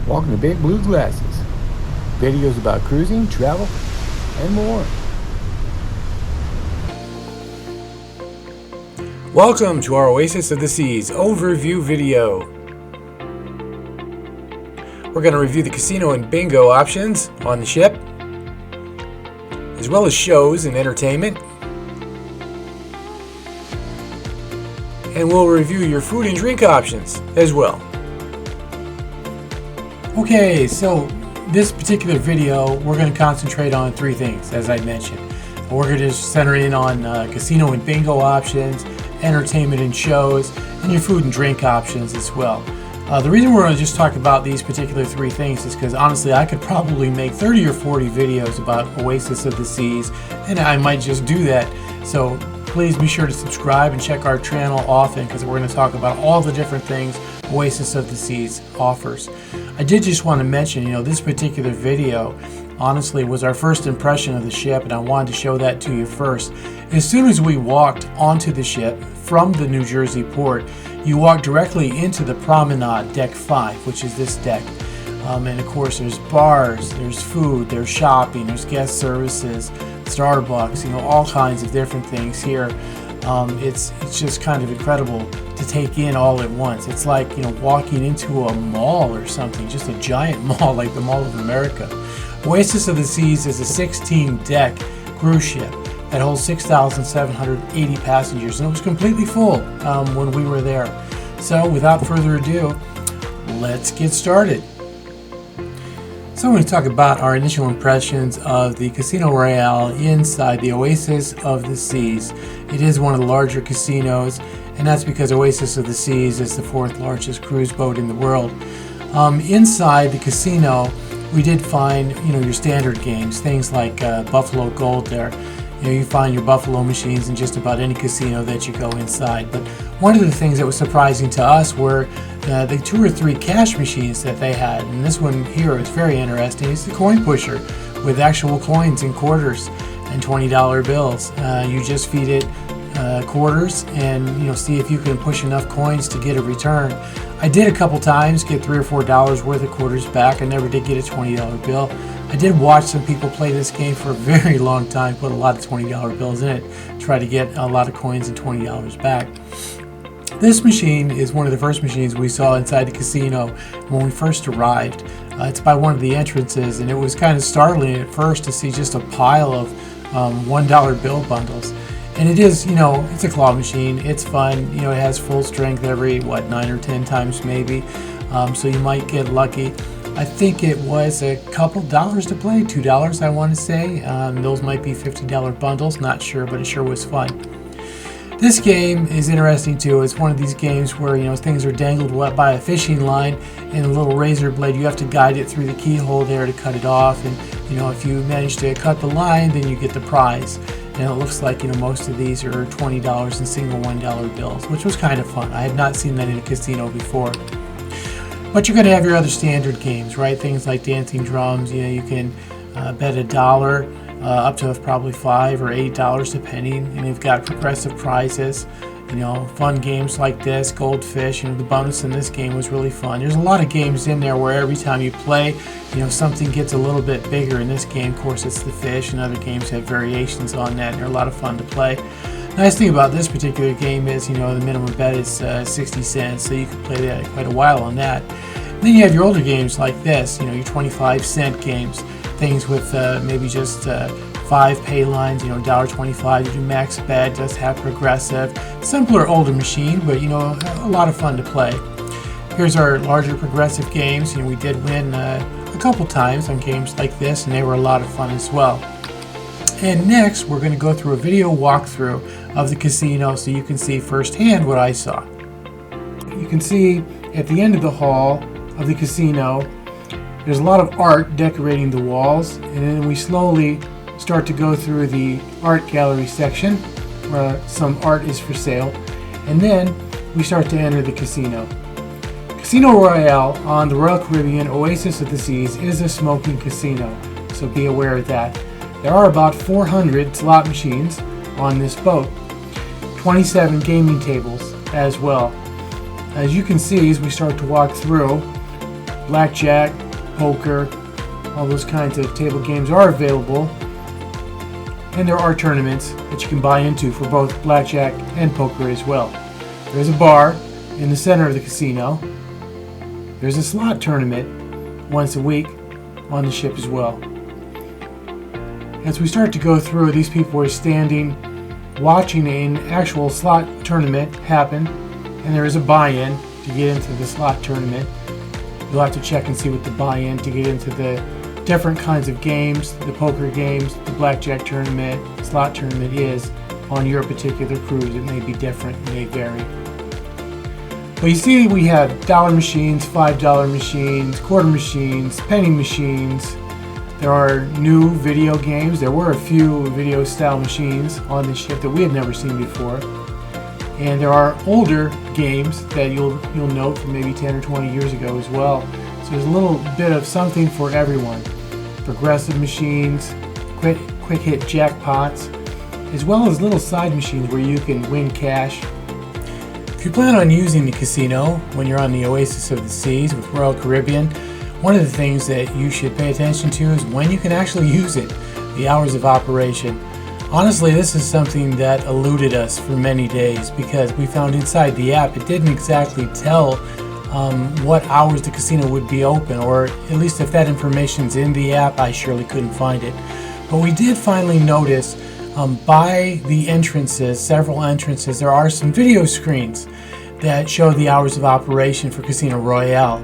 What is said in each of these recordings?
Welcome to Big Blue Glasses. Videos about cruising, travel, and more. Welcome to our Oasis of the Seas overview video. We're going to review the casino and bingo options on the ship, as well as shows and entertainment. And we'll review your food and drink options as well. Okay, so this particular video, we're going to concentrate on three things, as I mentioned. We're going to center in on casino and bingo options, entertainment and shows, and your food and drink options as well. The reason we're going to just talk about these particular three things is because honestly I could probably make 30 or 40 videos about Oasis of the Seas, and I might just do that. So please be sure to subscribe and check our channel often, because we're going to talk about all the different things Oasis of the Seas offers. I did just want to mention, this particular video honestly was our first impression of the ship, and I wanted to show that to you first. As soon as we walked onto the ship from the New Jersey port, you walk directly into the Promenade, Deck 5, which is this deck. And of course there's bars, there's food, there's shopping, there's guest services, Starbucks, all kinds of different things here. It's just kind of incredible to take in all at once. It's like walking into a mall or something, just a giant mall like the Mall of America. Oasis of the Seas is a 16-deck cruise ship that holds 6,780 passengers, and it was completely full when we were there. So without further ado, let's get started. So I'm going to talk about our initial impressions of the Casino Royale inside the Oasis of the Seas. It is one of the larger casinos, and that's because Oasis of the Seas is the fourth largest cruise boat in the world. Inside the casino, we did find your standard games, things like Buffalo Gold there. You find your Buffalo machines in just about any casino that you go inside. But one of the things that was surprising to us were the 2 or 3 cash machines that they had. And this one here is very interesting. It's the coin pusher with actual coins and quarters and $20 bills. You just feed it quarters and see if you can push enough coins to get a return. I did a couple times get $3 or $4 worth of quarters back. I never did get a $20 bill. I did watch some people play this game for a very long time, put a lot of $20 bills in it, try to get a lot of coins and $20 back. This machine is one of the first machines we saw inside the casino when we first arrived. It's by one of the entrances, and it was kind of startling at first to see just a pile of $1 bill bundles. And it is, it's a claw machine. It's fun. It has full strength every 9 or 10 times maybe. So you might get lucky. I think it was a couple dollars to play, $2 I want to say. Those might be $50 bundles, not sure, but it sure was fun. This game is interesting too. It's one of these games where things are dangled by a fishing line and a little razor blade. You have to guide it through the keyhole there to cut it off, and if you manage to cut the line, then you get the prize. And it looks like most of these are $20 in single $1 bills, which was kind of fun. I had not seen that in a casino before. But you're going to have your other standard games, right? Things like dancing drums. You can bet $1 up to probably $5 or $8 depending, and you've got progressive prizes. Fun games like this, Goldfish. The bonus in this game was really fun. There's a lot of games in there where every time you play, something gets a little bit bigger. In this game, of course, it's the fish, and other games have variations on that, and they're a lot of fun to play. Nice thing about this particular game is, the minimum bet is 60 cents, so you can play that quite a while on that. And then you have your older games like this, your 25-cent games, things with maybe just 5 pay lines, $1.25. You do max bet, does have progressive, simpler older machine, but a lot of fun to play. Here's our larger progressive games. We did win a couple times on games like this, and they were a lot of fun as well. And next, we're going to go through a video walkthrough of the casino so you can see firsthand what I saw. You can see at the end of the hall of the casino, there's a lot of art decorating the walls, and then we slowly start to go through the art gallery section where some art is for sale, and then we start to enter the casino. Casino Royale on the Royal Caribbean Oasis of the Seas is a smoking casino, so be aware of that. There are about 400 slot machines on this boat, 27 gaming tables as well. As you can see, as we start to walk through, blackjack, poker, all those kinds of table games are available. And there are tournaments that you can buy into for both blackjack and poker as well. There's a bar in the center of the casino. There's a slot tournament once a week on the ship as well. As we start to go through, these people are standing watching an actual slot tournament happen, and there is a buy-in to get into the slot tournament. You'll have to check and see what the buy-in to get into the different kinds of games, the poker games, the blackjack tournament, slot tournament is on your particular cruise. It may be different, it may vary. But you see, we have dollar machines, $5 machines, quarter machines, penny machines. There are new video games. There were a few video style machines on the ship that we had never seen before. And there are older games that you'll note from maybe 10 or 20 years ago as well. So there's a little bit of something for everyone. Progressive machines, quick hit jackpots, as well as little side machines where you can win cash. If you plan on using the casino when you're on the Oasis of the Seas with Royal Caribbean, one of the things that you should pay attention to is when you can actually use it, the hours of operation. Honestly, this is something that eluded us for many days because we found inside the app it didn't exactly tell what hours the casino would be open, or at least if that information's in the app, I surely couldn't find it. But we did finally notice by the entrances, several entrances, there are some video screens that show the hours of operation for Casino Royale.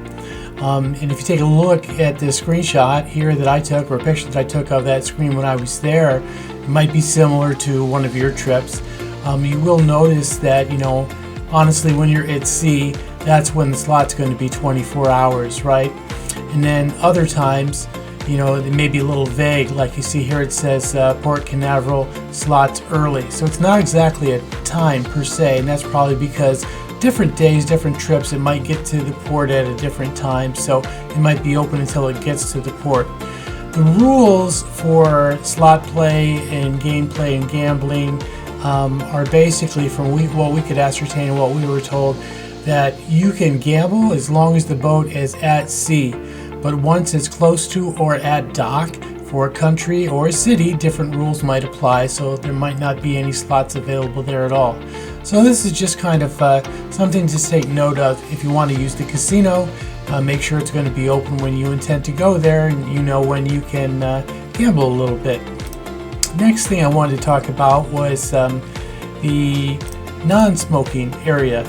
And if you take a look at the screenshot here that I took, or a picture that I took of that screen when I was there, it might be similar to one of your trips. You will notice that, honestly, when you're at sea, that's when the slot's going to be 24 hours, right? And then other times, it may be a little vague, like you see here it says Port Canaveral slots early. So it's not exactly a time per se, and that's probably because different days, different trips, it might get to the port at a different time, so it might be open until it gets to the port. The rules for slot play and gameplay and gambling are basically, from what we could ascertain and what we were told, that you can gamble as long as the boat is at sea. But once it's close to or at dock for a country or a city, different rules might apply, so there might not be any slots available there at all. So this is just kind of something to take note of if you want to use the casino. Make sure it's going to be open when you intend to go there, and when you can gamble a little bit. Next thing I wanted to talk about was the non-smoking area.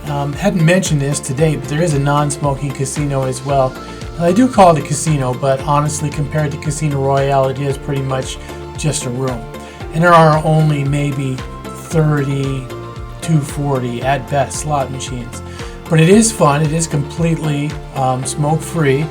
Hadn't mentioned this today, but there is a non-smoking casino as well. I do call it a casino, but honestly, compared to Casino Royale, it is pretty much just a room. And there are only maybe 30 to 40 at best slot machines. But it is fun. It is completely smoke-free.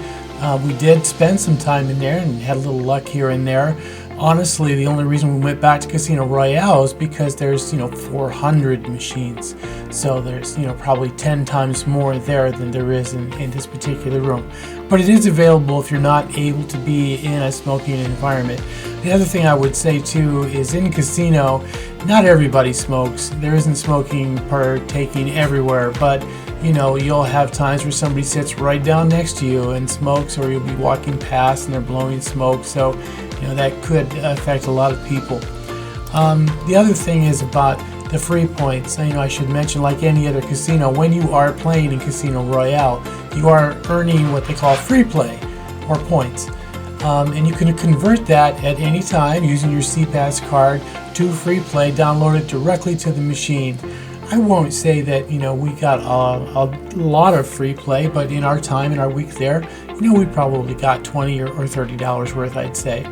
We did spend some time in there and had a little luck here and there. Honestly, the only reason we went back to Casino Royale is because there's 400 machines. So there's probably 10 times more there than there is in this particular room. But it is available if you're not able to be in a smoking environment. The other thing I would say too is in casino, not everybody smokes. There isn't smoking partaking everywhere, but you'll have times where somebody sits right down next to you and smokes, or you'll be walking past and they're blowing smoke. So that could affect a lot of people. The other thing is about the free points. I should mention, like any other casino, when you are playing in Casino Royale, you are earning what they call free play, or points. And you can convert that at any time using your CPass card to free play, download it directly to the machine. I won't say that we got a lot of free play, but in our time, in our week there, we probably got $20 or $30 worth, I'd say.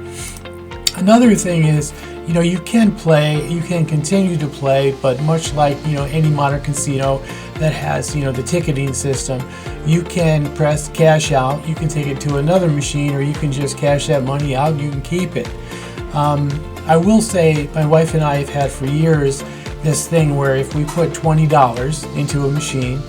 Another thing is, you can play, you can continue to play, but much like any modern casino that has the ticketing system, you can press cash out, you can take it to another machine, or you can just cash that money out and you can keep it. I will say, my wife and I have had for years this thing where if we put $20 into a machine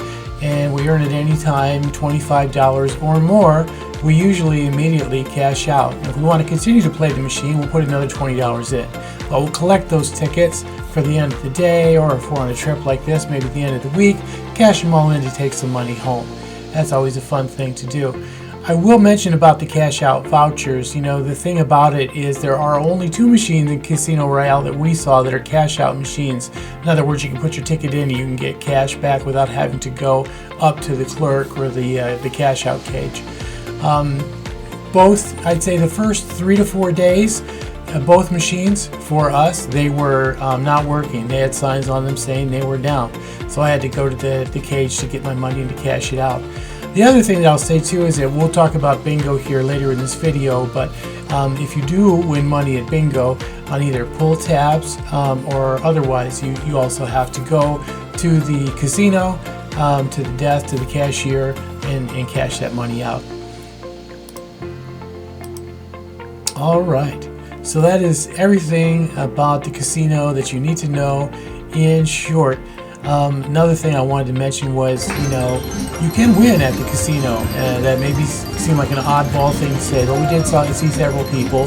and we earn at any time $25 or more, we usually immediately cash out. And if we want to continue to play the machine, we'll put another $20 in. But we'll collect those tickets for the end of the day, or if we're on a trip like this, maybe at the end of the week, cash them all in to take some money home. That's always a fun thing to do. I will mention about the cash out vouchers. You know, the thing about it is there are only 2 machines in Casino Royale that we saw that are cash out machines. In other words, you can put your ticket in and you can get cash back without having to go up to the clerk or the cash out cage. Both, I'd say the first 3 to 4 days, both machines for us, they were not working. They had signs on them saying they were down. So I had to go to the cage to get my money and to cash it out. The other thing that I'll say too is that we'll talk about bingo here later in this video, but if you do win money at bingo on either pull tabs or otherwise, you also have to go to the casino, to the desk, to the cashier, and cash that money out. All right, so that is everything about the casino that you need to know in short. Another thing I wanted to mention was, you know, you can win at the casino. That maybe seem like an oddball thing to say, but we did see several people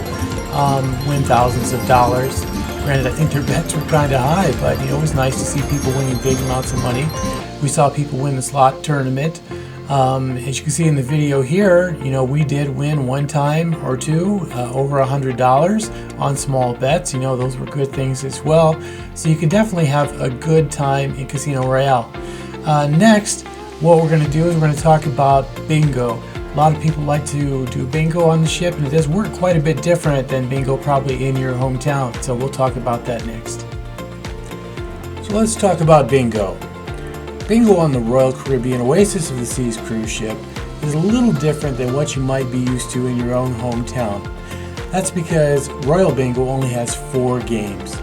win thousands of dollars. Granted, I think their bets were kind of high, but you know, it was nice to see people winning big amounts of money. We saw people win the slot tournament. As you can see in the video here, you know, we did win one time or two over $100 on small bets. You know, those were good things as well. So you can definitely have a good time in Casino Royale. Next, what we're going to do is we're going to talk about bingo. A lot of people like to do bingo on the ship, and it does work quite a bit different than bingo probably in your hometown. So we'll talk about that next. So let's talk about bingo. Bingo on the Royal Caribbean Oasis of the Seas cruise ship is a little different than what you might be used to in your own hometown. That's because Royal Bingo only has 4 games.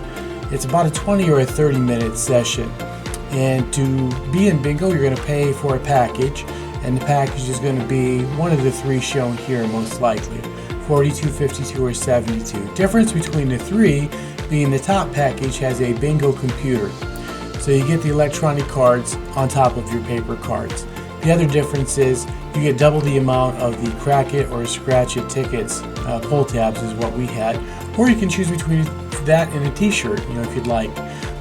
It's about a 20 or a 30-minute session. And to be in bingo, you're going to pay for a package, and the package is going to be one of the 3 shown here most likely, 42, 52, or 72. Difference between the 3 being the top package has a bingo computer. So you get the electronic cards on top of your paper cards. The other difference is you get double the amount of the crack it or scratch it tickets. Pull tabs is what we had. Or you can choose between that and a t-shirt, you know, if you'd like.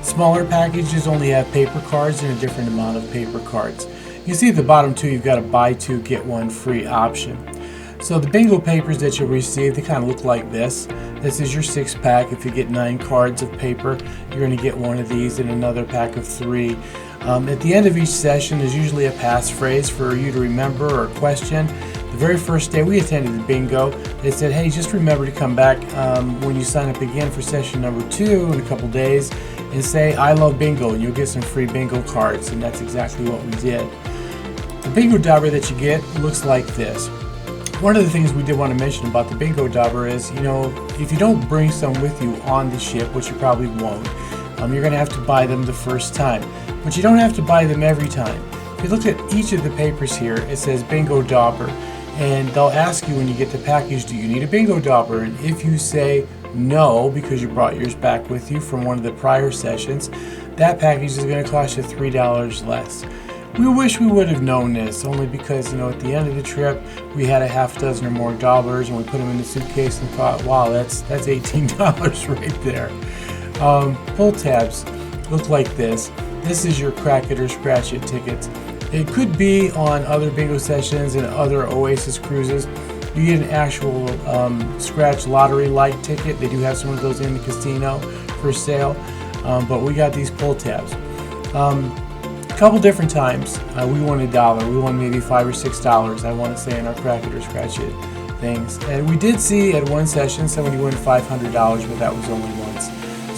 Smaller packages only have paper cards and a different amount of paper cards. You see at the bottom too, you've got a buy 2 get 1 free option. So the bingo papers that you'll receive, they kind of look like this. This is your 6-pack. If you get 9 cards of paper, you're going to get one of these and another pack of 3. At the end of each session, there's usually a passphrase for you to remember or question. The very first day we attended the bingo, they said, hey, just remember to come back when you sign up again for session number 2 in a couple days and say, I love bingo, and you'll get some free bingo cards. And that's exactly what we did. The bingo dobber that you get looks like this. One of the things we did want to mention about the bingo dobber is, you know, if you don't bring some with you on the ship, which you probably won't, you're going to have to buy them the first time. But you don't have to buy them every time. If you look at each of the papers here, it says bingo dobber, and they'll ask you when you get the package, do you need a bingo dobber? And if you say no, because you brought yours back with you from one of the prior sessions, that package is going to cost you $3 less. We wish we would have known this, only because, you know, at the end of the trip, we had a half dozen or more dobbers, and we put them in the suitcase and thought, wow, that's $18 right there. Pull tabs look like this. This is your crack it or scratch it tickets. It could be on other bingo sessions and other Oasis cruises. You get an actual scratch lottery-like ticket. They do have some of those in the casino for sale, but we got these pull tabs. A couple different times we won $1. We won maybe $5 or $6, I want to say, in our crack it or scratch it things. And we did see at one session somebody win $500, but that was only once.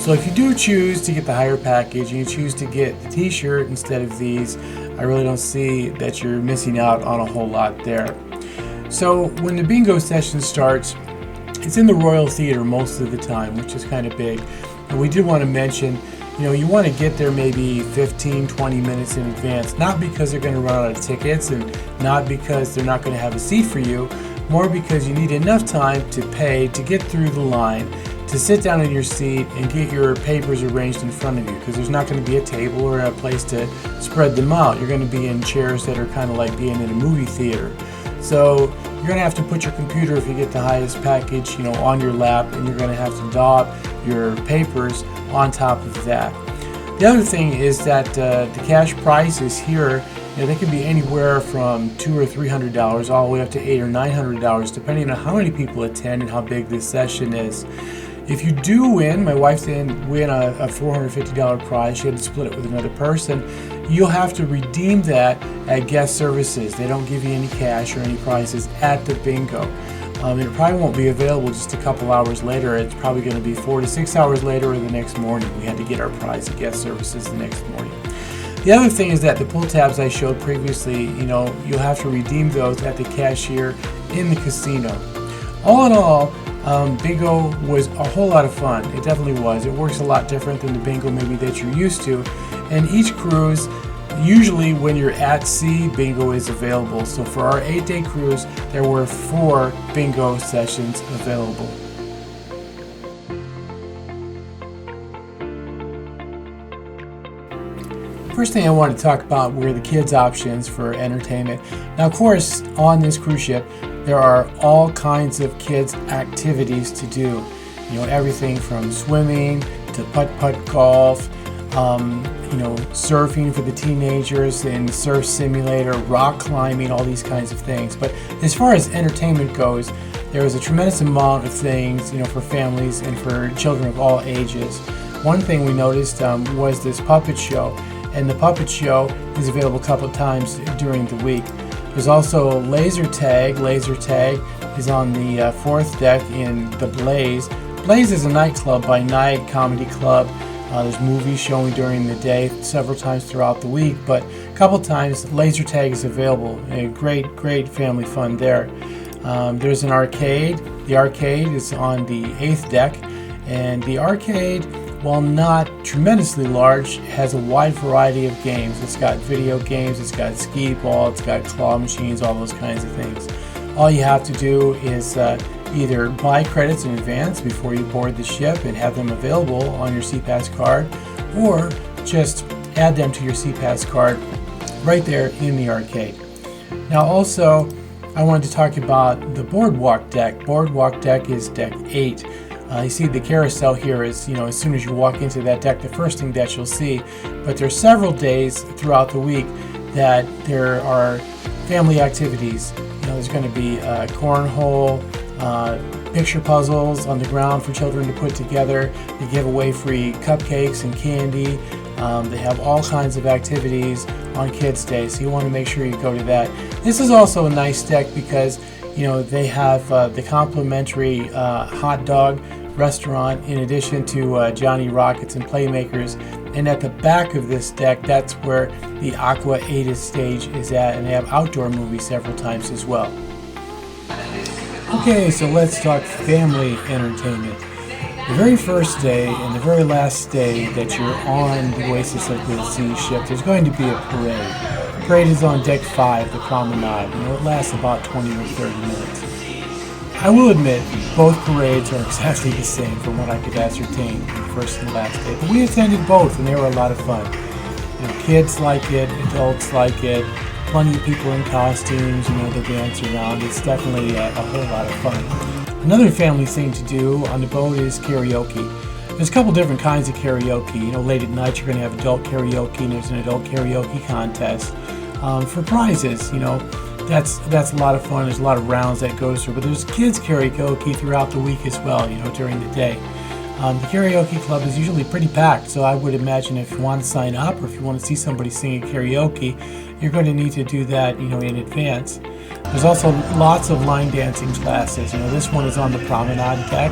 So if you do choose to get the higher package and you choose to get the t-shirt instead of these, I really don't see that you're missing out on a whole lot there. So when the bingo session starts, it's in the Royal Theater most of the time, which is kind of big. And we did want to mention, you know, you want to get there maybe 15, 20 minutes in advance, not because they're going to run out of tickets and not because they're not going to have a seat for you, more because you need enough time to pay to get through the line, to sit down in your seat and get your papers arranged in front of you, because there's not going to be a table or a place to spread them out. You're going to be in chairs that are kind of like being in a movie theater. So you're going to have to put your computer, if you get the highest package, you know, on your lap, and you're going to have to daub your papers on top of that. The other thing is that the cash prizes here They can be anywhere from $200 or $300 all the way up to $800 or $900, depending on how many people attend and how big this session is. If you do win, my wife didn't win a $450 prize, she had to split it with another person, you'll have to redeem that at guest services. They don't give you any cash or any prizes at the bingo. It probably won't be available just a couple hours later. It's probably going to be 4 to 6 hours later or the next morning. We had to get our prize at guest services the next morning. The other thing is that the pull tabs I showed previously, you'll have to redeem those at the cashier in the casino. All in all, bingo was a whole lot of fun. It definitely was. It works a lot different than the bingo maybe that you're used to. And each cruise, usually when you're at sea, bingo is available. So for our 8-day cruise, there were 4 bingo sessions available. First thing I want to talk about were the kids' options for entertainment. Now, of course, on this cruise ship, there are all kinds of kids' activities to do. Everything from swimming to putt-putt golf, surfing for the teenagers and surf simulator, rock climbing, all these kinds of things. But as far as entertainment goes, there is a tremendous amount of things, for families and for children of all ages. One thing we noticed was this puppet show. And the puppet show is available a couple of times during the week. There's also laser tag. Laser tag is on the 4th deck in the Blaze. Blaze is a nightclub by night, comedy club. There's movies showing during the day several times throughout the week, but a couple of times laser tag is available. Great family fun there. There's an arcade. The arcade is on the 8th deck, and the arcade, while not tremendously large, has a wide variety of games. It's got video games, it's got skee ball, it's got claw machines, all those kinds of things. All you have to do is either buy credits in advance before you board the ship and have them available on your SeaPass card, or just add them to your SeaPass card right there in the arcade. Now also, I wanted to talk about the Boardwalk deck. Boardwalk deck is deck 8. You see the carousel here is, as soon as you walk into that deck, the first thing that you'll see. But there are several days throughout the week that there are family activities. There's going to be cornhole, picture puzzles on the ground for children to put together. They give away free cupcakes and candy. They have all kinds of activities on Kids Day, so you want to make sure you go to that. This is also a nice deck because, they have the complimentary hot dog restaurant in addition to Johnny Rockets and Playmakers, and at the back of this deck, that's where the Aqua 8 stage is at, and they have outdoor movies several times as well. Okay, so let's talk family entertainment. The very first day and the very last day that you're on the Oasis of the Sea ship, there's going to be a parade. The parade is on deck 5, the Promenade. It lasts about 20 or 30 minutes. I will admit, both parades are exactly the same from what I could ascertain the first and last day. But we attended both, and they were a lot of fun. Kids like it, adults like it, plenty of people in costumes, that dance around. It's definitely a whole lot of fun. Another family thing to do on the boat is karaoke. There's a couple different kinds of karaoke. Late at night you're going to have adult karaoke, and there's an adult karaoke contest for prizes. That's a lot of fun. There's a lot of rounds that goes through, but there's kids karaoke throughout the week as well, during the day. The karaoke club is usually pretty packed, so I would imagine if you want to sign up or if you want to see somebody singing karaoke, you're going to need to do that, in advance. There's also lots of line dancing classes. This one is on the Promenade deck,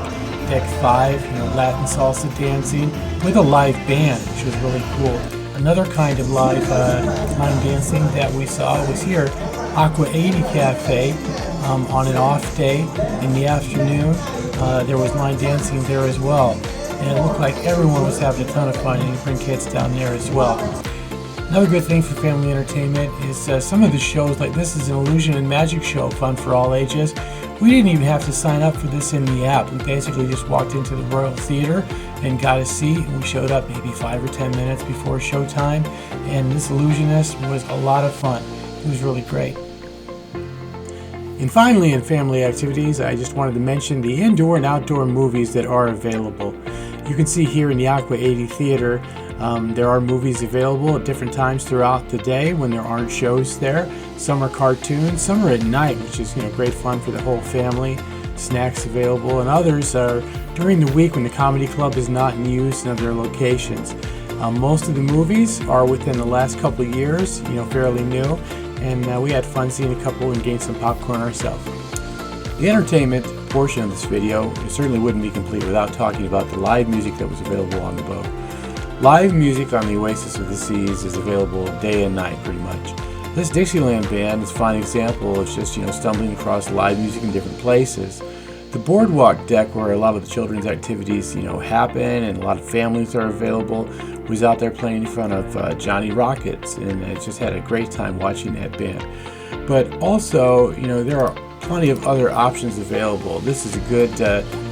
deck 5, Latin salsa dancing with a live band, which was really cool. Another kind of live line dancing that we saw was here, Aqua 80 Cafe, on an off day in the afternoon. There was line dancing there as well, and it looked like everyone was having a ton of fun, and you bring kids down there as well. Another good thing for family entertainment is some of the shows, like this is an illusion and magic show, fun for all ages. We didn't even have to sign up for this in the app. We basically just walked into the Royal Theater and got a seat, and we showed up maybe 5 or 10 minutes before showtime, and this illusionist was a lot of fun. It was really great. And finally, in family activities, I just wanted to mention the indoor and outdoor movies that are available. You can see here in the Aqua 80 Theater, There are movies available at different times throughout the day when there aren't shows there. Some are cartoons, some are at night, which is great fun for the whole family. Snacks available, and others are during the week when the comedy club is not in use in other locations. Most of the movies are within the last couple of years, fairly new, and we had fun seeing a couple and gained some popcorn ourselves. The entertainment portion of this video certainly wouldn't be complete without talking about the live music that was available on the boat. Live music on the Oasis of the Seas is available day and night pretty much. This Dixieland band is a fine example of just stumbling across live music in different places. The Boardwalk deck, where a lot of the children's activities happen and a lot of families are available, was out there playing in front of Johnny Rockets, and I just had a great time watching that band. But also, there are plenty of other options available. This is a good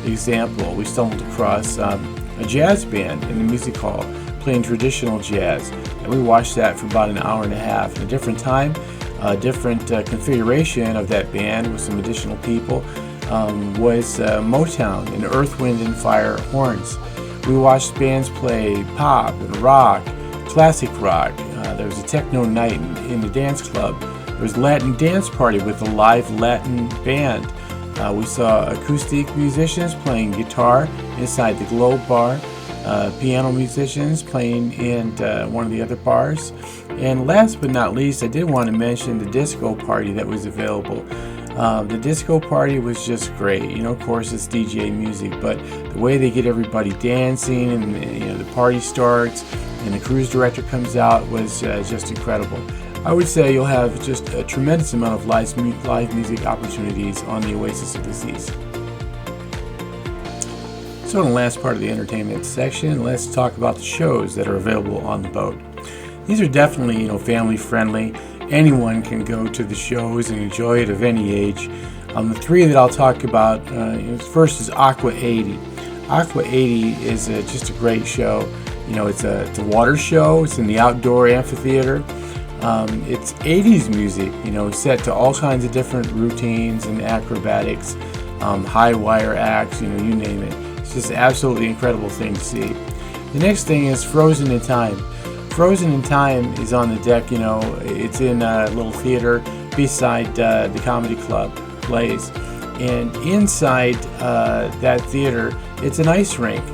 example. We stumbled across a jazz band in the music hall playing traditional jazz, and we watched that for about an hour and a half. At a different time, a different configuration of that band with some additional people was Motown and Earth, Wind and Fire horns. We watched bands play pop and rock, classic rock. There was a techno night in the dance club. There was a Latin dance party with a live Latin band. We saw acoustic musicians playing guitar inside the Globe Bar, piano musicians playing in one of the other bars. And last but not least, I did want to mention the disco party that was available. The disco party was just great. Of course, it's DJ music, but the way they get everybody dancing and the party starts and the cruise director comes out was just incredible. I would say you'll have just a tremendous amount of live music opportunities on the Oasis of the Seas. So in the last part of the entertainment section, let's talk about the shows that are available on the boat. These are definitely family friendly. Anyone can go to the shows and enjoy it of any age. The three that I'll talk about, first is Aqua 80. Aqua 80 is just a great show. It's a water show. It's in the outdoor amphitheater. It's 80s music, set to all kinds of different routines and acrobatics, high wire acts, you name it. It's just an absolutely incredible thing to see. The next thing is Frozen in Time. Frozen in Time is on the deck, it's in a little theater beside the comedy club plays. And inside that theater, it's an ice rink.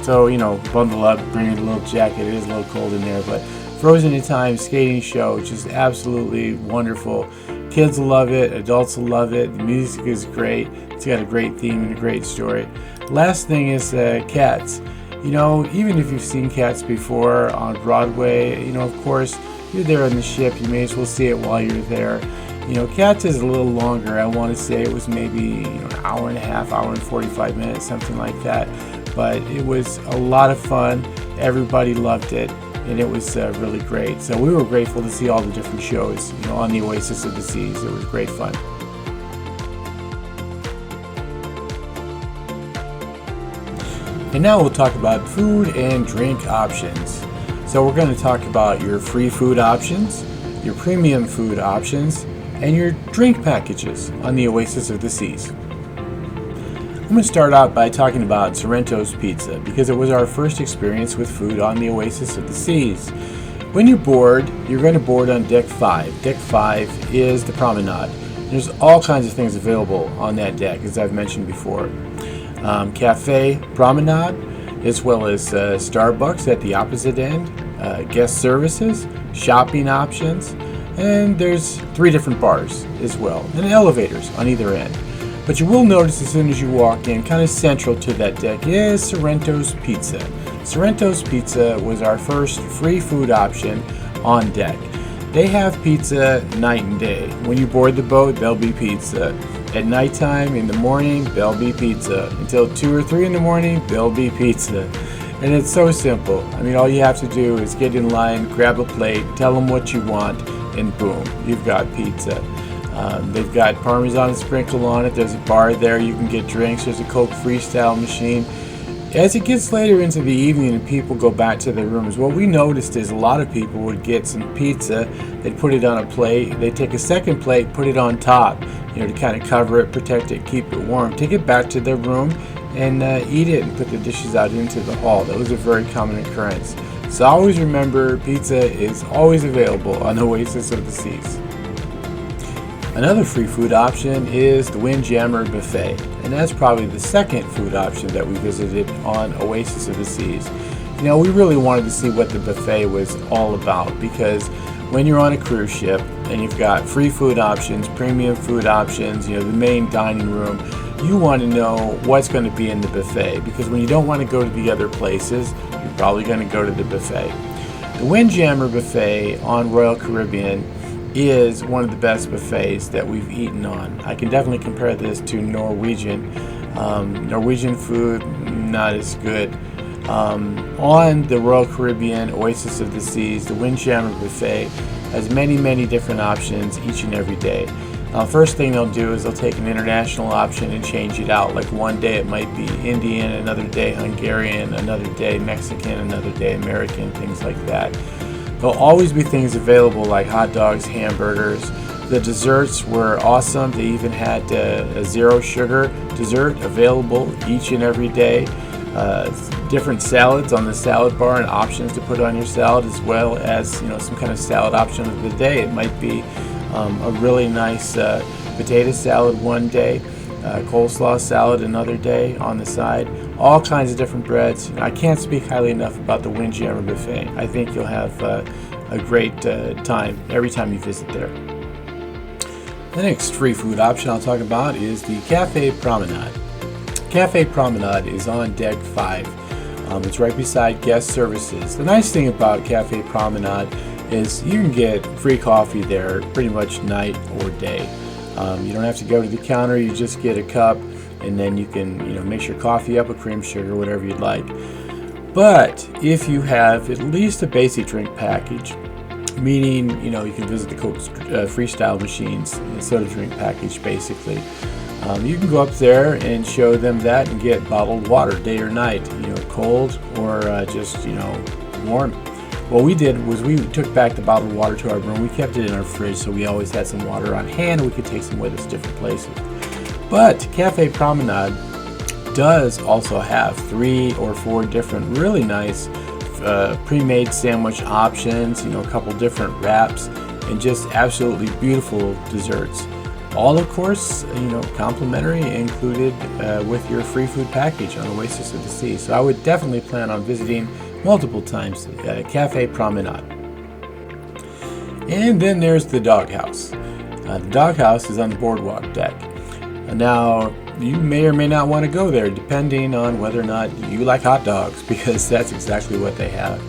So, bundle up, bring a little jacket. It is a little cold in there, but Frozen in Time skating show, which is absolutely wonderful. Kids will love it, adults will love it. The music is great. It's got a great theme and a great story. Last thing is Cats. Even if you've seen Cats before on Broadway, of course, you're there on the ship. You may as well see it while you're there. Cats is a little longer. I want to say it was maybe an hour and a half, hour and 45 minutes, something like that. But it was a lot of fun. Everybody loved it, and it was really great. So we were grateful to see all the different shows, on the Oasis of the Seas. It was great fun. And now we'll talk about food and drink options. So we're going to talk about your free food options, your premium food options, and your drink packages on the Oasis of the Seas. I'm going to start out by talking about Sorrento's Pizza because it was our first experience with food on the Oasis of the Seas. When you board, you're going to board on Deck 5. Deck 5 is the Promenade. There's all kinds of things available on that deck, as I've mentioned before. Cafe Promenade, as well as Starbucks at the opposite end, guest services, shopping options, and there's 3 different bars as well, and elevators on either end. But you will notice as soon as you walk in, kind of central to that deck is Sorrento's Pizza. Sorrento's Pizza was our first free food option on deck. They have pizza night and day. When you board the boat, there'll be pizza. At nighttime, in the morning, there'll be pizza. Until 2 or 3 in the morning, there'll be pizza. And it's so simple. All you have to do is get in line, grab a plate, tell them what you want, and boom, you've got pizza. They've got Parmesan sprinkled on it. There's a bar there. You can get drinks. There's a Coke Freestyle machine. As it gets later into the evening and people go back to their rooms, what we noticed is a lot of people would get some pizza, they'd put it on a plate, they'd take a second plate, put it on top, to kind of cover it, protect it, keep it warm, take it back to their room and eat it and put the dishes out into the hall. That was a very common occurrence. So always remember, pizza is always available on Oasis of the Seas. Another free food option is the Windjammer Buffet, and that's probably the second food option that we visited on Oasis of the Seas. You know, we really wanted to see what the buffet was all about, because when you're on a cruise ship and you've got free food options, premium food options, you know, the main dining room, you want to know what's going to be in the buffet, because when you don't want to go to the other places, you're probably going to go to the buffet. The Windjammer Buffet on Royal Caribbean is one of the best buffets that we've eaten on. I can definitely compare this to Norwegian. Norwegian food, not as good. On the Royal Caribbean Oasis of the Seas, the Windjammer Buffet has many different options each and every day. First thing they'll do is they'll take an international option and change it out. Like one day it might be Indian, another day Hungarian, another day Mexican, another day American, things like that. There'll always be things available like hot dogs, hamburgers. The desserts were awesome. They even had a zero sugar dessert available each and every day. Different salads on the salad bar and options to put on your salad, as well as, you know, some kind of salad option of the day. It might be a really nice potato salad one day, coleslaw salad another day on the side, all kinds of different breads. I can't speak highly enough about the Windjammer Buffet. I think you'll have a great time every time you visit there. The next free food option I'll talk about is the Cafe Promenade. Cafe Promenade is on deck 5. It's right beside guest services. The nice thing about Cafe Promenade is you can get free coffee there pretty much night or day. You don't have to go to the counter. You just get a cup, and then you can, you know, mix your coffee up with cream sugar, whatever you'd like. But if you have at least a basic drink package, meaning, you know, you can visit the Coke Freestyle machines, the soda drink package basically. You can go up there and show them that and get bottled water day or night, you know, cold or just, you know, warm. What we did was we took back the bottled water to our room. We kept it in our fridge, so we always had some water on hand. We could take some with us to different places. But Cafe Promenade does also have 3 or 4 different really nice pre-made sandwich options, you know, a couple different wraps, and just absolutely beautiful desserts. All, of course, you know, complimentary, included with your free food package on Oasis of the Sea. So I would definitely plan on visiting multiple times Cafe Promenade. And then there's the Doghouse. The Doghouse is on the Boardwalk deck. Now, you may or may not want to go there, depending on whether or not you like hot dogs, because that's exactly what they have.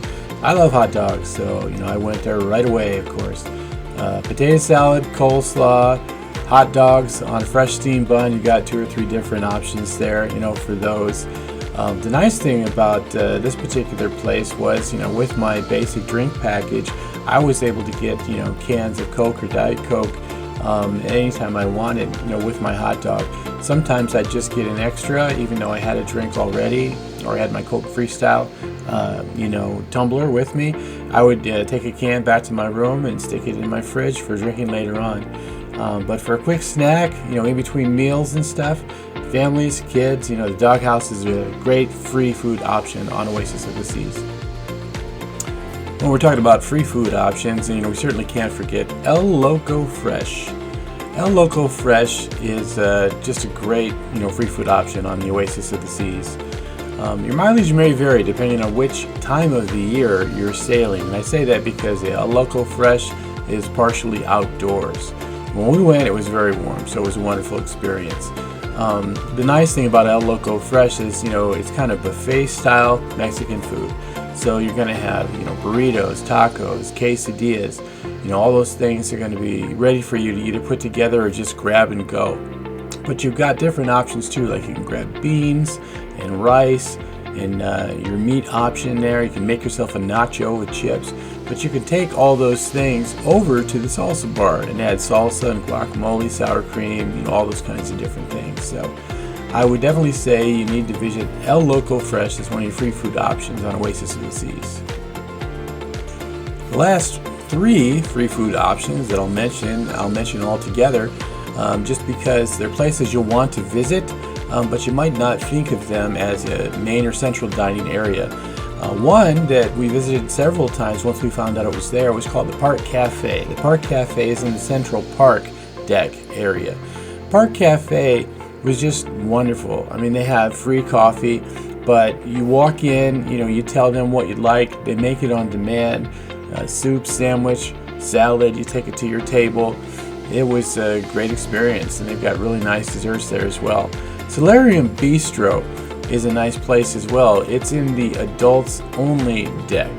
I love hot dogs, so, you know, I went there right away, of course. Potato salad, coleslaw, hot dogs on a fresh steamed bun. You got 2 or 3 different options there, you know, for those. The nice thing about this particular place was, you know, with my basic drink package, I was able to get, you know, cans of Coke or Diet Coke anytime I wanted, you know, with my hot dog. Sometimes I'd just get an extra, even though I had a drink already, or I had my Coke Freestyle, you know, tumbler with me. I would take a can back to my room and stick it in my fridge for drinking later on. But for a quick snack, you know, in between meals and stuff, families, kids, you know, the Doghouse is a great free food option on Oasis of the Seas. When we're talking about free food options, you know, we certainly can't forget El Loco Fresh. El Loco Fresh is just a great, you know, free food option on the Oasis of the Seas. Your mileage may vary depending on which time of the year you're sailing, and I say that because El Loco Fresh is partially outdoors. When we went, it was very warm, so it was a wonderful experience. The nice thing about El Loco Fresh is, you know, it's kind of buffet style Mexican food. So you're going to have, you know, burritos, tacos, quesadillas, you know, all those things are going to be ready for you to either put together or just grab and go. But you've got different options too, like you can grab beans and rice and your meat option there. You can make yourself a nacho with chips. But you can take all those things over to the salsa bar and add salsa and guacamole, sour cream, you know, all those kinds of different things. So I would definitely say you need to visit El Loco Fresh as one of your free food options on Oasis of the Seas. The last 3 free food options that I'll mention all together, just because they're places you'll want to visit, but you might not think of them as a main or central dining area. One that we visited several times once we found out it was there was called the Park Cafe. The Park Cafe is in the Central Park deck area. Park Cafe was just wonderful. I mean, they have free coffee, but you walk in, you tell them what you'd like. They make it on demand. Soup, sandwich, salad, you take it to your table. It was a great experience, and they've got really nice desserts there as well. Solarium Bistro is a nice place as well. It's in the adults only deck.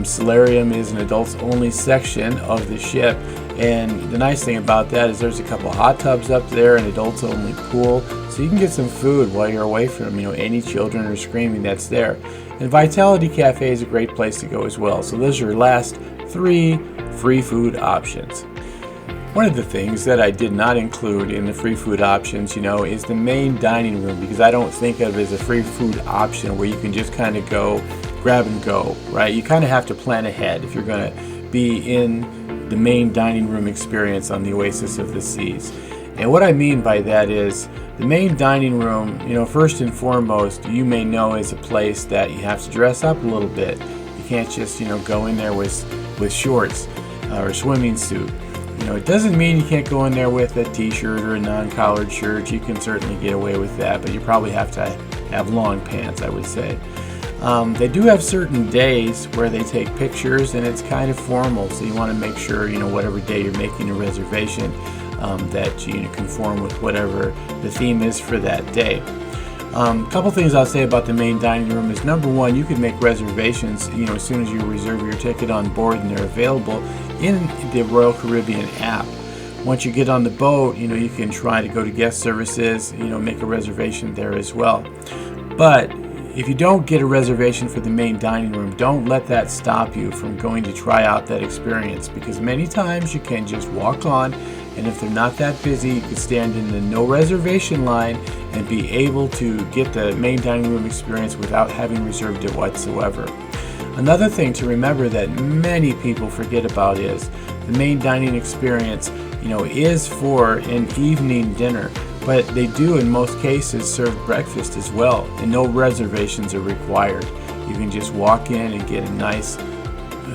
Solarium is an adults only section of the ship, and the nice thing about that is there's a couple hot tubs up there, an adults only pool, so you can get some food while you're away from any children or screaming that's there. And Vitality Cafe is a great place to go as well. So those are your last 3 free food options. One of the things that I did not include in the free food options, is the main dining room, because I don't think of it as a free food option where you can just kind of go, grab and go, right? You kind of have to plan ahead if you're going to be in the main dining room experience on the Oasis of the Seas. And what I mean by that is the main dining room, first and foremost, you may know is a place that you have to dress up a little bit. You can't just, go in there with shorts or a swimming suit. It doesn't mean you can't go in there with a t-shirt or a non-collared shirt. You can certainly get away with that, but you probably have to have long pants, I would say. They do have certain days where they take pictures, and it's kind of formal, so you want to make sure, whatever day you're making a reservation, that you conform with whatever the theme is for that day. A couple things I'll say about the main dining room is, number one, you can make reservations, as soon as you reserve your ticket on board, and they're available in the Royal Caribbean app. Once you get on the boat, you can try to go to guest services, make a reservation there as well. But if you don't get a reservation for the main dining room, don't let that stop you from going to try out that experience, because many times you can just walk on, and if they're not that busy, you can stand in the no reservation line and be able to get the main dining room experience without having reserved it whatsoever. Another thing to remember that many people forget about is the main dining experience, is for an evening dinner, but they do in most cases serve breakfast as well, and no reservations are required. You can just walk in and get a nice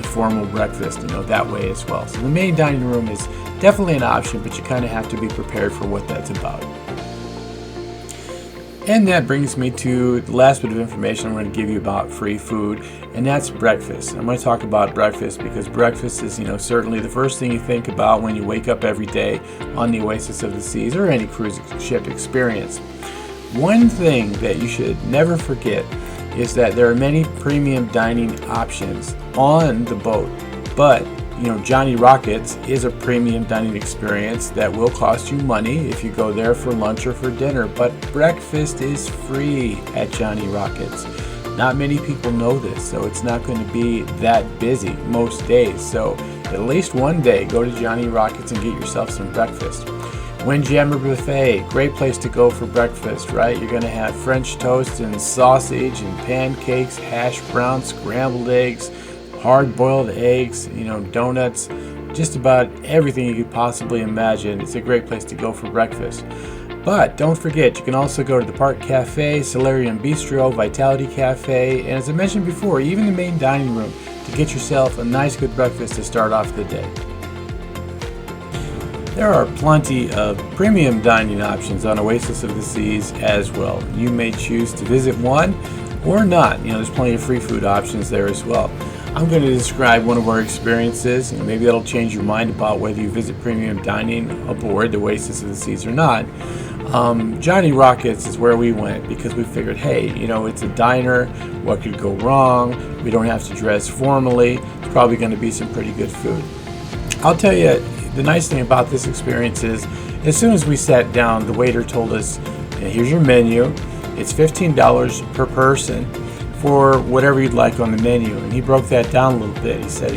formal breakfast, that way as well. So the main dining room is definitely an option, but you kind of have to be prepared for what that's about. And that brings me to the last bit of information I'm going to give you about free food, and that's breakfast. I'm going to talk about breakfast because breakfast is, certainly the first thing you think about when you wake up every day on the Oasis of the Seas or any cruise ship experience. One thing that you should never forget is that there are many premium dining options on the boat, but Johnny Rockets is a premium dining experience that will cost you money if you go there for lunch or for dinner, but breakfast is free at Johnny Rockets. Not many people know this, so it's not going to be that busy most days. So at least one day, go to Johnny Rockets and get yourself some breakfast. Windjammer Buffet, great place to go for breakfast, right? You're going to have French toast and sausage and pancakes, hash browns, scrambled eggs, hard-boiled eggs, donuts, just about everything you could possibly imagine. It's a great place to go for breakfast. But don't forget, you can also go to the Park Cafe, Solarium Bistro, Vitality Cafe, and as I mentioned before, even the main dining room to get yourself a nice good breakfast to start off the day. There are plenty of premium dining options on Oasis of the Seas as well. You may choose to visit one or not. There's plenty of free food options there as well. I'm going to describe one of our experiences. Maybe that'll change your mind about whether you visit premium dining aboard the Oasis of the Seas or not. Johnny Rockets is where we went because we figured, hey, it's a diner. What could go wrong? We don't have to dress formally. It's probably going to be some pretty good food. I'll tell you, the nice thing about this experience is, as soon as we sat down, the waiter told us, here's your menu. It's $15 per person for whatever you'd like on the menu. And he broke that down a little bit. He said,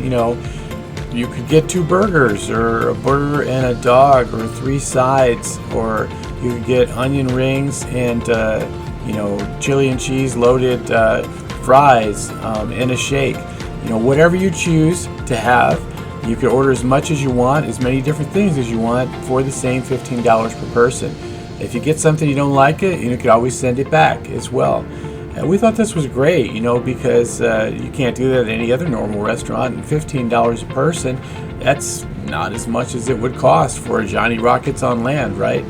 you could get 2 burgers or a burger and a dog or 3 sides, or you could get onion rings and, chili and cheese loaded fries and a shake. Whatever you choose to have, you could order as much as you want, as many different things as you want for the same $15 per person. If you get something you don't like it, you could always send it back as well. And we thought this was great, because you can't do that at any other normal restaurant. And $15 a person, that's not as much as it would cost for a Johnny Rockets on land, right?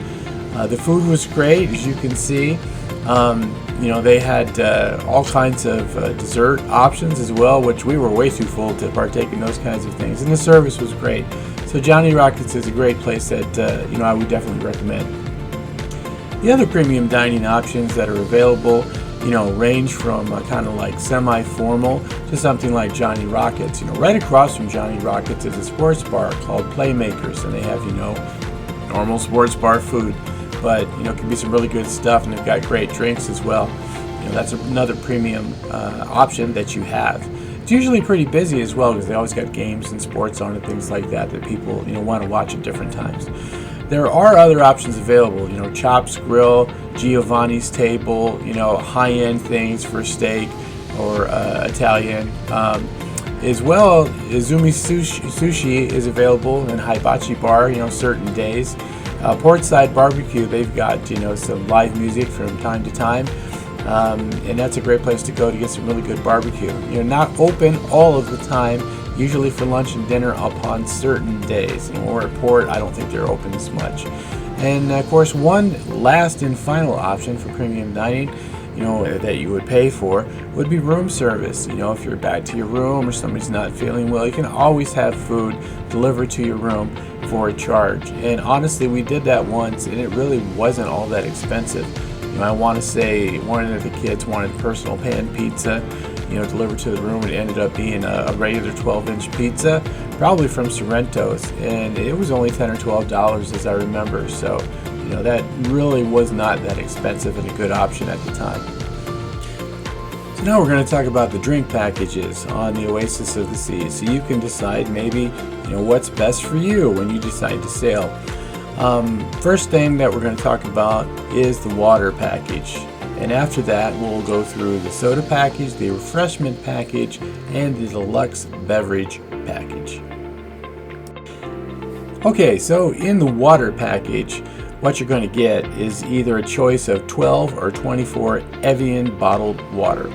The food was great, as you can see. They had all kinds of dessert options as well, which we were way too full to partake in those kinds of things. And the service was great. So Johnny Rockets is a great place that I would definitely recommend. The other premium dining options that are available, range from kind of like semi-formal to something like Johnny Rockets. Right across from Johnny Rockets is a sports bar called Playmakers, and they have, normal sports bar food, but it can be some really good stuff, and they've got great drinks as well. That's another premium option that you have. It's usually pretty busy as well because they always got games and sports on and things like that people want to watch at different times. There are other options available, Chops Grill, Giovanni's Table, high-end things for steak or Italian. As well, Izumi Sushi is available in Hibachi Bar, certain days. Portside Barbecue, they've got, some live music from time to time. And that's a great place to go to get some really good barbecue. Not open all of the time, usually for lunch and dinner upon certain days. When we're at Port, I don't think they're open as much. And of course, one last and final option for premium dining, that you would pay for would be room service. If you're back to your room or somebody's not feeling well, you can always have food delivered to your room for a charge. And honestly, we did that once, and it really wasn't all that expensive. I want to say one of the kids wanted personal pan pizza, delivered to the room. It ended up being a regular 12-inch pizza, probably from Sorrento's, and it was only $10 or $12 as I remember. So, that really was not that expensive and a good option at the time. So now we're going to talk about the drink packages on the Oasis of the Seas, so you can decide maybe, what's best for you when you decide to sail. First thing that we're going to talk about is the water package, and after that we'll go through the soda package, the refreshment package, and the deluxe beverage package. Okay, so in the water package, what you're going to get is either a choice of 12 or 24 Evian bottled water.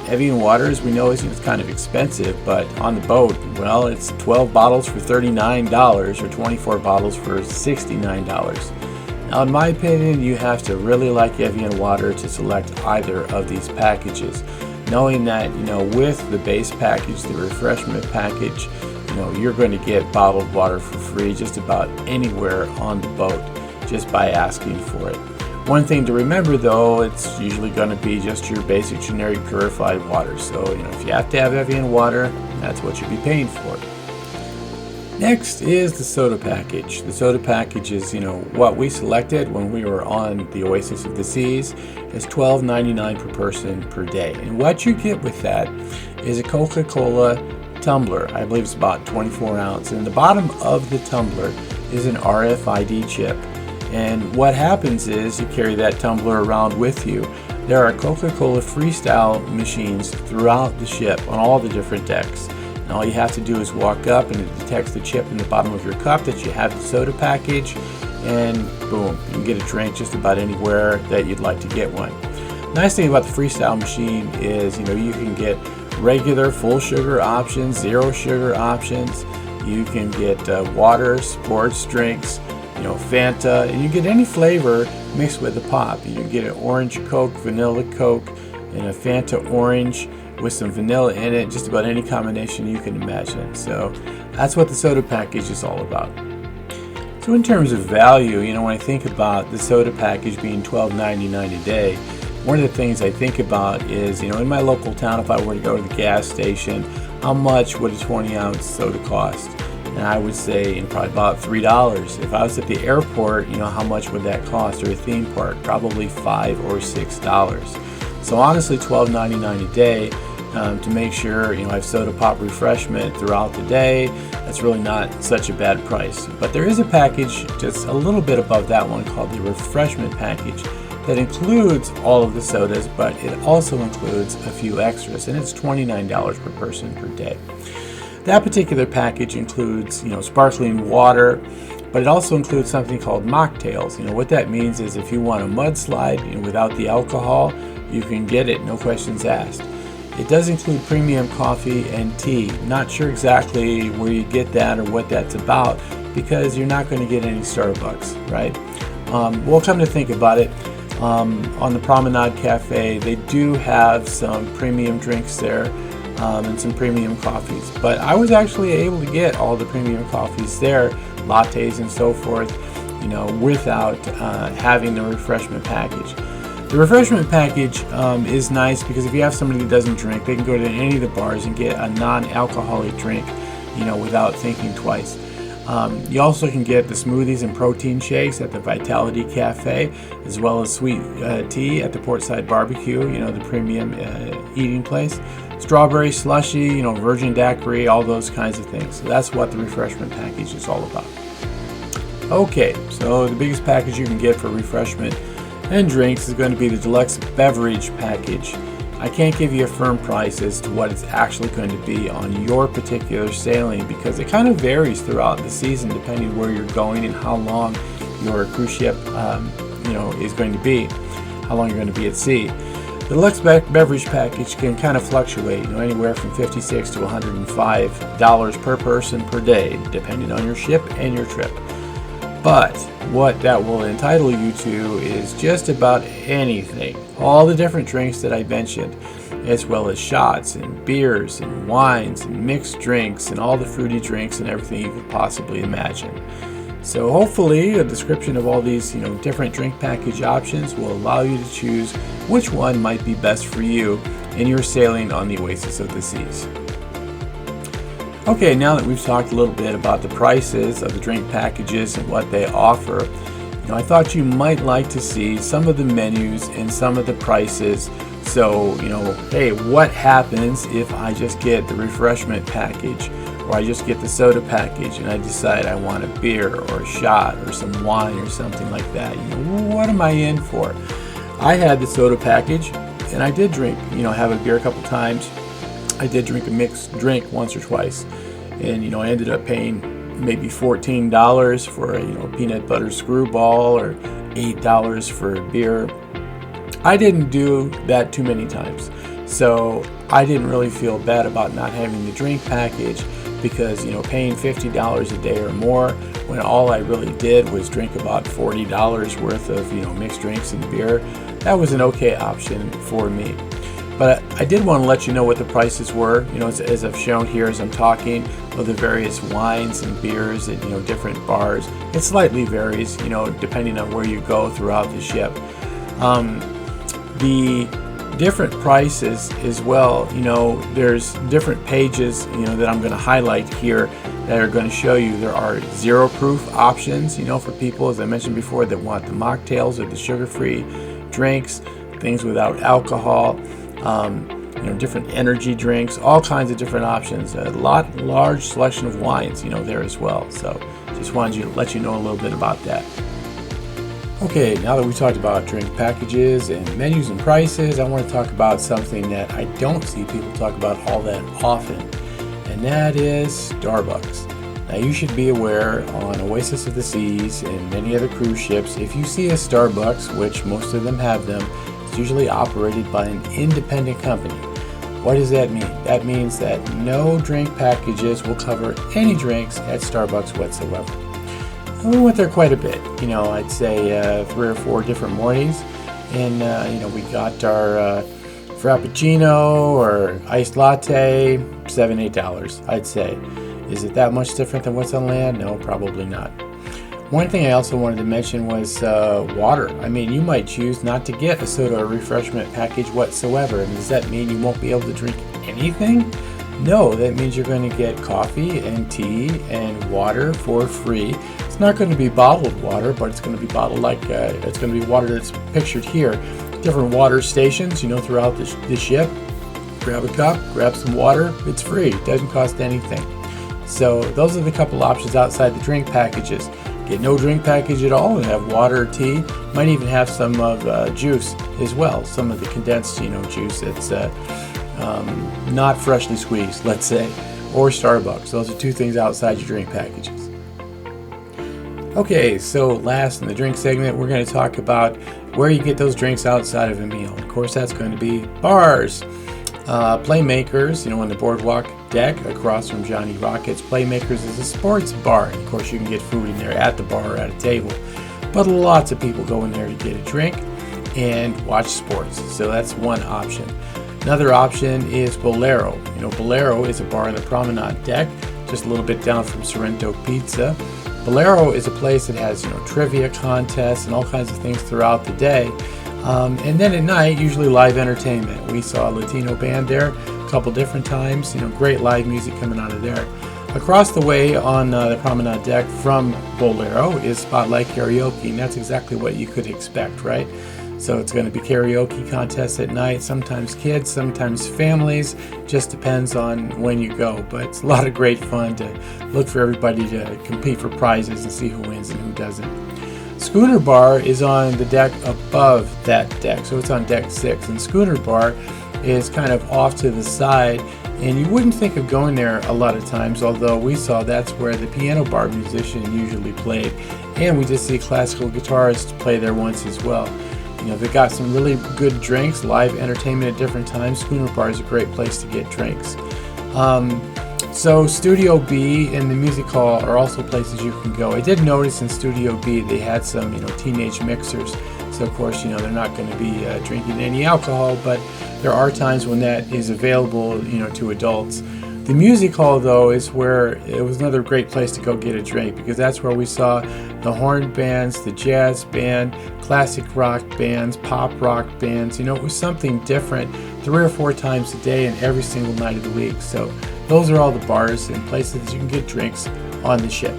Evian water, as we know, is kind of expensive, but on the boat, well, it's 12 bottles for $39 or 24 bottles for $69. Now, in my opinion, you have to really like Evian water to select either of these packages, knowing that, with the base package, the refreshment package, you're going to get bottled water for free just about anywhere on the boat just by asking for it. One thing to remember, though, it's usually going to be just your basic generic purified water. So, if you have to have Evian water, that's what you'll be paying for. Next is the soda package. The soda package is, what we selected when we were on the Oasis of the Seas. It's $12.99 per person per day. And what you get with that is a Coca-Cola tumbler. I believe it's about 24 ounce. And the bottom of the tumbler is an RFID chip. And what happens is you carry that tumbler around with you. There are Coca-Cola freestyle machines throughout the ship on all the different decks. And all you have to do is walk up and it detects the chip in the bottom of your cup that you have the soda package, and boom, you can get a drink just about anywhere that you'd like to get one. The nice thing about the freestyle machine is, you can get regular full sugar options, zero sugar options. You can get water, sports drinks, Fanta, and you get any flavor mixed with a pop. You can get an orange Coke, vanilla Coke, and a Fanta orange with some vanilla in it, just about any combination you can imagine. So that's what the soda package is all about. So in terms of value, when I think about the soda package being $12.99 a day, one of the things I think about is, in my local town, if I were to go to the gas station, how much would a 20-ounce soda cost? And I would say probably about $3. If I was at the airport, how much would that cost? Or a theme park, probably $5 or $6. So honestly, $12.99 a day to make sure I have soda pop refreshment throughout the day. That's really not such a bad price. But there is a package just a little bit above that one called the refreshment package that includes all of the sodas, but it also includes a few extras, and it's $29 per person per day. That particular package includes, sparkling water, but it also includes something called mocktails. What that means is if you want a mudslide, without the alcohol, you can get it, no questions asked. It does include premium coffee and tea. Not sure exactly where you get that or what that's about, because you're not going to get any Starbucks, right? Well, come to think about it, on the Promenade Cafe, they do have some premium drinks there and some premium coffees. But I was actually able to get all the premium coffees there, lattes and so forth, without having the refreshment package. The refreshment package is nice because if you have somebody that doesn't drink, they can go to any of the bars and get a non-alcoholic drink, without thinking twice. You also can get the smoothies and protein shakes at the Vitality Cafe, as well as sweet tea at the Portside Barbecue, the premium eating place. Strawberry slushy, virgin daiquiri, all those kinds of things. So that's what the refreshment package is all about. Okay, so the biggest package you can get for refreshment and drinks is going to be the Deluxe Beverage package. I can't give you a firm price as to what it's actually going to be on your particular sailing, because it kind of varies throughout the season depending where you're going and how long your cruise ship is going to be, how long you're going to be at sea. The Deluxe Beverage package can kind of fluctuate, anywhere from $56 to $105 per person per day, depending on your ship and your trip. But what that will entitle you to is just about anything. All the different drinks that I mentioned, as well as shots and beers and wines and mixed drinks and all the fruity drinks and everything you could possibly imagine. So hopefully a description of all these different drink package options will allow you to choose which one might be best for you in your sailing on the Oasis of the Seas. Okay, now that we've talked a little bit about the prices of the drink packages and what they offer, I thought you might like to see some of the menus and some of the prices. So, hey, what happens if I just get the refreshment package, or I just get the soda package and I decide I want a beer or a shot or some wine or something like that? What am I in for? I had the soda package and I did drink, have a beer a couple times. I did drink a mixed drink once or twice, and I ended up paying maybe $14 for a peanut butter screwball, or $8 for a beer. I didn't do that too many times, so I didn't really feel bad about not having the drink package, because paying $50 a day or more when all I really did was drink about $40 worth of mixed drinks and beer, that was an okay option for me. But I did want to let you know what the prices were, as I've shown here as I'm talking, of the various wines and beers at, different bars. It slightly varies, depending on where you go throughout the ship. The different prices as well, there's different pages, that I'm going to highlight here that are going to show you there are zero proof options, for people, as I mentioned before, that want the mocktails or the sugar-free drinks, things without alcohol. Different energy drinks, all kinds of different options, a large selection of wines, there as well. So just wanted to let you know a little bit about that. Okay, now that we talked about drink packages and menus and prices, I want to talk about something that I don't see people talk about all that often, and that is Starbucks. Now, you should be aware on Oasis of the Seas and many other cruise ships, if you see a Starbucks, which most of them have them, it's usually operated by an independent company. What does that mean? That means that no drink packages will cover any drinks at Starbucks whatsoever. And we went there quite a bit, I'd say 3 or 4 different mornings, and we got our Frappuccino or iced latte, $7-8, I'd say. Is it that much different than what's on land? No, probably not. One thing I also wanted to mention was water. You might choose not to get a soda or refreshment package whatsoever. Does that mean you won't be able to drink anything? No, that means you're going to get coffee and tea and water for free. It's not going to be bottled water, but it's going to be bottled like it's going to be water that's pictured here. Different water stations, throughout the ship. Grab a cup, grab some water. It's free. It doesn't cost anything. So those are the couple options outside the drink packages. Get no drink package at all and have water or tea. Might even have some of juice as well. Some of the condensed, juice that's not freshly squeezed, let's say, or Starbucks. Those are 2 things outside your drink packages. Okay, so last in the drink segment, we're going to talk about where you get those drinks outside of a meal. Of course, that's going to be bars. Playmakers, on the Boardwalk deck across from Johnny Rockets. Playmakers is a sports bar. Of course, you can get food in there at the bar or at a table. But lots of people go in there to get a drink and watch sports. So that's one option. Another option is Bolero. Bolero is a bar on the Promenade deck, just a little bit down from Sorrento Pizza. Bolero is a place that has, trivia contests and all kinds of things throughout the day. And then at night, usually live entertainment. We saw a Latino band there a couple different times. Great live music coming out of there. Across the way on the Promenade deck from Bolero is Spotlight Karaoke, and that's exactly what you could expect, right? So it's going to be karaoke contests at night, sometimes kids, sometimes families, just depends on when you go. But it's a lot of great fun to look for everybody to compete for prizes and see who wins and who doesn't. Schooner Bar is on the deck above that deck, so it's on deck 6. And Schooner Bar is kind of off to the side, and you wouldn't think of going there a lot of times, although we saw that's where the piano bar musician usually played. And we did see a classical guitarist play there once as well. They've got some really good drinks, live entertainment at different times. Schooner Bar is a great place to get drinks. So Studio B and the music hall are also places you can go. I did notice in Studio B they had some, teenage mixers. So of course, they're not going to be drinking any alcohol, but there are times when that is available, to adults. The music hall, though, is where it was another great place to go get a drink, because that's where we saw the horn bands, the jazz band, classic rock bands, pop rock bands. It was something different 3 or 4 times a day and every single night of the week. So those are all the bars and places that you can get drinks on the ship.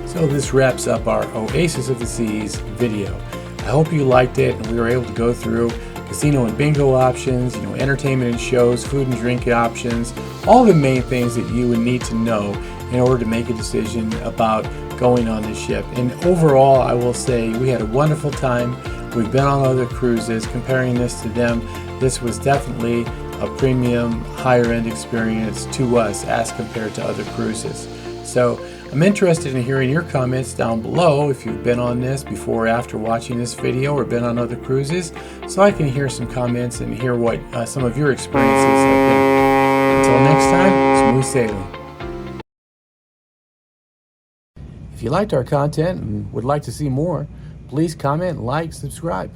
So this wraps up our Oasis of the Seas video. I hope you liked it and we were able to go through casino and bingo options, entertainment and shows, food and drink options, all the main things that you would need to know in order to make a decision about going on the ship. And overall, I will say we had a wonderful time. We've been on other cruises. Comparing this to them, this was definitely a premium, higher end experience to us as compared to other cruises. So I'm interested in hearing your comments down below if you've been on this before or after watching this video or been on other cruises, so I can hear some comments and hear what some of your experiences have been. Until next time, smooth sailing. If you liked our content and would like to see more, please comment, like, subscribe.